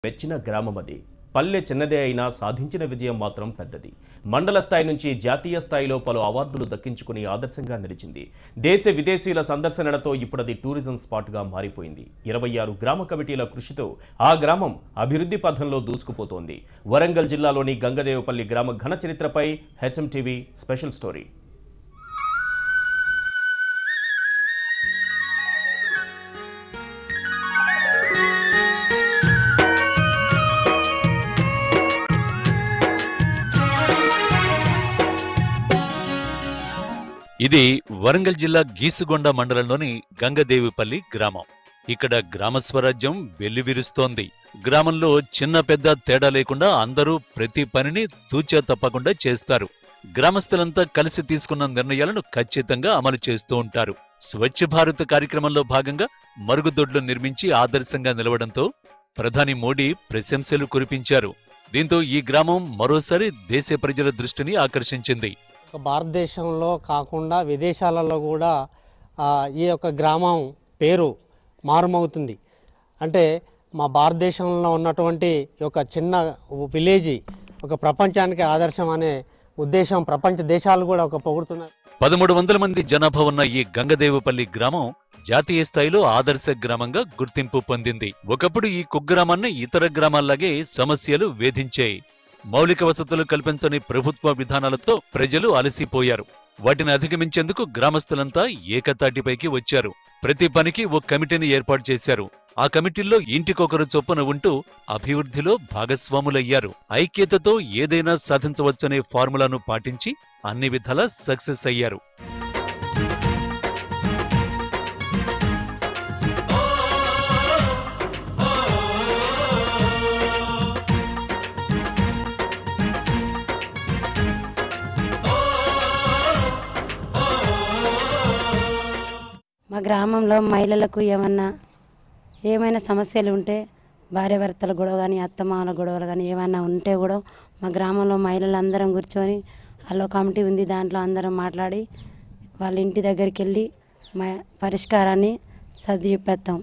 మెచ్చిన గ్రామం అది. పల్లె చిన్నదే అయినా సాధించిన విజయం మాత్రం పెద్దది. మండల స్థాయి నుంచి జాతీయ స్థాయిలో పలు అవార్డులు దక్కించుకుని ఆదర్శంగా నిలిచింది. దేశ విదేశీయుల సందర్శనలతో ఇప్పుడది టూరిజం స్పాట్గా మారిపోయింది. 26 గ్రామ కమిటీల కృషితో ఆ గ్రామం అభివృద్ధి పథంలో దూసుకుపోతోంది. వరంగల్ జిల్లాలోని గంగదేవపల్లి గ్రామ ఘన చరిత్రపై హెచ్ఎంటీవీ స్పెషల్ స్టోరీ. ఇది వరంగల్ జిల్లా గీసుగొండ మండలంలోని గంగదేవిపల్లి గ్రామం. ఇక్కడ గ్రామ స్వరాజ్యం వెల్లివిరుస్తోంది. గ్రామంలో చిన్న పెద్ద తేడా లేకుండా అందరూ ప్రతి పనిని తూచా తప్పకుండా చేస్తారు. గ్రామస్తులంతా కలిసి తీసుకున్న నిర్ణయాలను ఖచ్చితంగా అమలు చేస్తూ ఉంటారు. స్వచ్ఛ భారత్ కార్యక్రమంలో భాగంగా మరుగుదొడ్లు నిర్మించి ఆదర్శంగా నిలవడంతో ప్రధాని మోడీ ప్రశంసలు కురిపించారు. దీంతో ఈ గ్రామం మరోసారి దేశ ప్రజల దృష్టిని ఆకర్షించింది. భారతదేశంలో కాకుండా విదేశాలలో కూడా ఈ యొక్క గ్రామం పేరు మారుమవుతుంది. అంటే మా భారతదేశంలో ఉన్నటువంటి ఒక చిన్న విలేజ్ ఒక ప్రపంచానికి ఆదర్శం అనే ఉద్దేశం ప్రపంచ దేశాలు కూడా ఒక పొగుడుతున్నారు. 1300 మంది జనాభా ఉన్న ఈ గంగదేవపల్లి గ్రామం జాతీయ స్థాయిలో ఆదర్శ గ్రామంగా గుర్తింపు పొందింది. ఒకప్పుడు ఈ కుగ్రామాన్ని ఇతర గ్రామాల్లాగే సమస్యలు వేధించాయి. మౌలిక వసతులు కల్పించని ప్రభుత్వ విధానాలతో ప్రజలు అలసిపోయారు. వాటిని అధిగమించేందుకు గ్రామస్తులంతా ఏకతాటిపైకి వచ్చారు. ప్రతి పనికి ఓ కమిటీని ఏర్పాటు చేశారు. ఆ కమిటీల్లో ఇంటికొకరు చొప్పున ఉంటూ అభివృద్ధిలో భాగస్వాములయ్యారు. ఐక్యతతో ఏదైనా సాధించవచ్చనే ఫార్ములాను పాటించి అన్ని విధాలా సక్సెస్ అయ్యారు. మా గ్రామంలో మహిళలకు ఏమైనా సమస్యలు ఉంటే భార్యాభర్తల గొడవ కానీ అత్తమామల గొడవలు కానీ ఏమైనా ఉంటే కూడా మా గ్రామంలో మహిళలు అందరం కూర్చొని అల్లో కమిటీ ఉంది, దాంట్లో అందరం మాట్లాడి వాళ్ళ ఇంటి దగ్గరికి వెళ్ళి మా పరిష్కారాన్ని సర్ది చెప్పేస్తాం.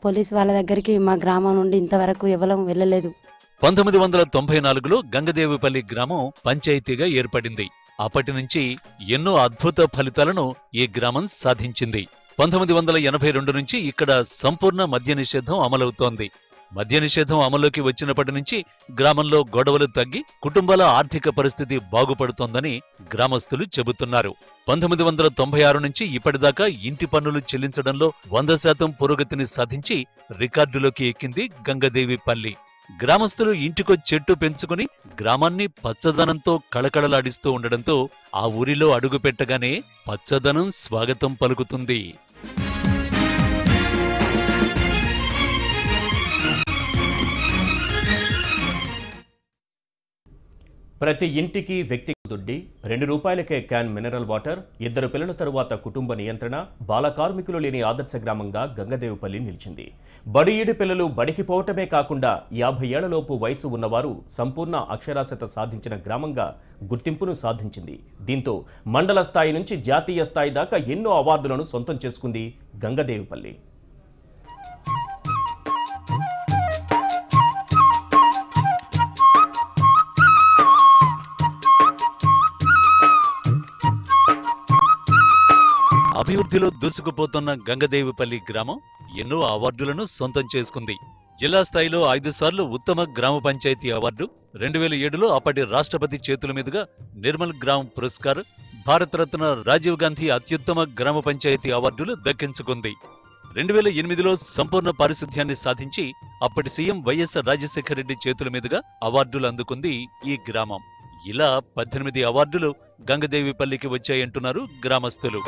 పోలీస్ వాళ్ళ దగ్గరికి మా గ్రామం నుండి ఇంతవరకు ఎవరం వెళ్ళలేదు. 1994లో గంగదేవిపల్లి గ్రామం పంచాయతీగా ఏర్పడింది. అప్పటి నుంచి ఎన్నో అద్భుత ఫలితాలను ఈ గ్రామం సాధించింది. 1982 నుంచి ఇక్కడ సంపూర్ణ మద్య నిషేధం అమలవుతోంది. మద్య నిషేధం అమల్లోకి వచ్చినప్పటి నుంచి గ్రామంలో గొడవలు తగ్గి కుటుంబాల ఆర్థిక పరిస్థితి బాగుపడుతోందని గ్రామస్తులు చెబుతున్నారు. 1996 నుంచి ఇప్పటిదాకా ఇంటి పన్నులు చెల్లించడంలో 100% పురోగతిని సాధించి రికార్డులోకి ఎక్కింది గంగదేవిపల్లి. గ్రామస్తులు ఇంటికో చెట్టు పెంచుకుని గ్రామాన్ని పచ్చదనంతో కళకళలాడిస్తూ ఉండడంతో ఆ ఊరిలో అడుగుపెట్టగానే పచ్చదనం స్వాగతం పలుకుతుంది. ప్రతి ఇంటికి వ్యక్తిగత దుడ్డి, 2 రూపాయలకే క్యాన్ మినరల్ వాటర్, 2 పిల్లల తరువాత కుటుంబ నియంత్రణ, బాల కార్మికులు లేని ఆదర్శ గ్రామంగా గంగదేవపల్లి నిలిచింది. బడి ఈడు పిల్లలు బడికి పోవటమే కాకుండా 50 ఏళ్లలోపు వయసు ఉన్నవారు సంపూర్ణ అక్షరాస్యత సాధించిన గ్రామంగా గుర్తింపును సాధించింది. దీంతో మండల స్థాయి నుంచి జాతీయ స్థాయి దాకా ఎన్నో అవార్డులను సొంతం చేసుకుంది గంగదేవపల్లి. అభివృద్ధిలో దూసుకుపోతున్న గంగదేవిపల్లి గ్రామం ఎన్నో అవార్డులను సొంతం చేసుకుంది. జిల్లా స్థాయిలో 5 సార్లు ఉత్తమ గ్రామ పంచాయతీ అవార్డు, 2007లో అప్పటి రాష్ట్రపతి చేతుల మీదుగా నిర్మల్ గ్రామ్ పురస్కార్, భారతరత్న రాజీవ్ గాంధీ అత్యుత్తమ గ్రామ పంచాయతీ అవార్డులు దక్కించుకుంది. 2008లో సంపూర్ణ పారిశుధ్యాన్ని సాధించి అప్పటి సీఎం వైఎస్ రాజశేఖర రెడ్డి చేతుల మీదుగా అవార్డులు అందుకుంది ఈ గ్రామం. ఇలా 18 అవార్డులు గంగదేవిపల్లికి వచ్చాయంటున్నారు గ్రామస్తులు.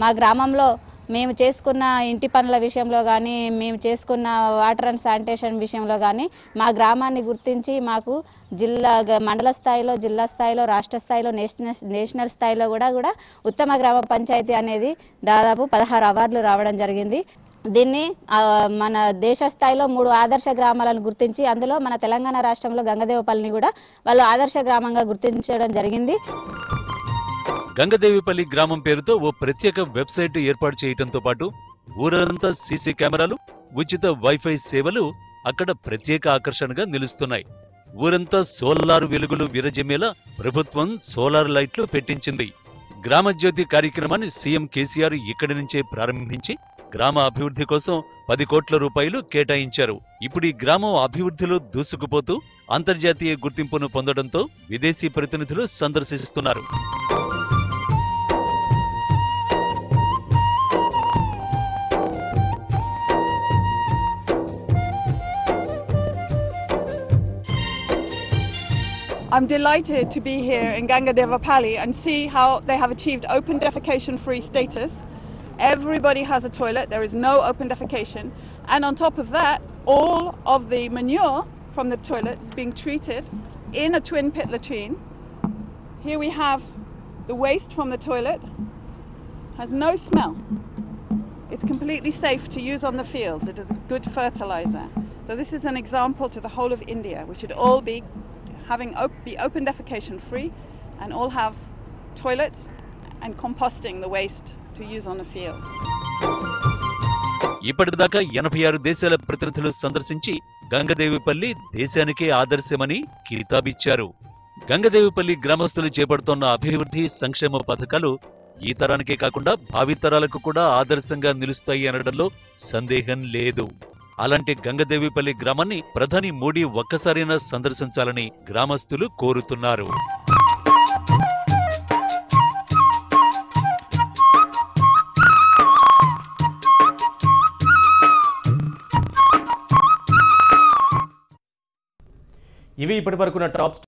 మా గ్రామంలో మేము చేసుకున్న ఇంటి పనుల విషయంలో కానీ, మేము చేసుకున్న వాటర్ అండ్ శానిటేషన్ విషయంలో కానీ మా గ్రామాన్ని గుర్తించి మాకు మండల స్థాయిలో, జిల్లా స్థాయిలో, రాష్ట్ర స్థాయిలో, నేషనల్ స్థాయిలో కూడా ఉత్తమ గ్రామ పంచాయతీ అనేది దాదాపు 16 అవార్డులు రావడం జరిగింది. దీన్ని మన దేశ స్థాయిలో 3 ఆదర్శ గ్రామాలను గుర్తించి అందులో మన తెలంగాణ రాష్ట్రంలో గంగదేవపల్లిని కూడా వాళ్ళు ఆదర్శ గ్రామంగా గుర్తించడం జరిగింది. గంగదేవిపల్లి గ్రామం పేరుతో ఓ ప్రత్యేక వెబ్సైట్ ఏర్పాటు చేయడంతో పాటు ఊరంతా సీసీ కెమెరాలు, ఉచిత వైఫై సేవలు అక్కడ ప్రత్యేక ఆకర్షణగా నిలుస్తున్నాయి. ఊరంతా సోలార్ వెలుగులు విరజిమ్మేలా ప్రభుత్వం సోలార్ లైట్లు పెట్టించింది. గ్రామజ్యోతి కార్యక్రమాన్ని సీఎం కేసీఆర్ ఇక్కడి నుంచే ప్రారంభించి గ్రామ అభివృద్ధి కోసం 10 కోట్ల రూపాయలు కేటాయించారు. ఇప్పుడు ఈ గ్రామం అభివృద్ధిలో దూసుకుపోతూ అంతర్జాతీయ గుర్తింపును పొందడంతో విదేశీ ప్రతినిధులు సందర్శిస్తున్నారు. I'm delighted to be here in Gangadevapalli and see how they have achieved open defecation free status. Everybody has a toilet, there is no open defecation, and on top of that all of the manure from the toilets is being treated in a twin pit latrine. Here we have the waste from the toilet, has no smell. It's completely safe to use on the fields. It is a good fertilizer. So this is an example to the whole of India. We should all be open defecation free and all have toilets and composting the waste to use on the field. ఇప్పటిదాకా 86 దేశాల ప్రతినిధులు సందర్శించి గంగదేవిపల్లి దేశానికే ఆదర్శమని కితాబిచ్చారు. గంగదేవిపల్లి గ్రామస్తులు చేపడుతున్న అభివృద్ధి సంక్షేమ పథకాలు ఈ తరానికే కాకుండా భావితరాలకు కూడా ఆదర్శంగా నిలుస్తాయి అనడంలో సందేహం లేదు. అలాంటి గంగదేవిపల్లి గ్రామాన్ని ప్రధాని మోడీ ఒక్కసారైనా సందర్శించాలని గ్రామస్తులు కోరుతున్నారు. ఇవి ఇప్పటివరకున్న టాప్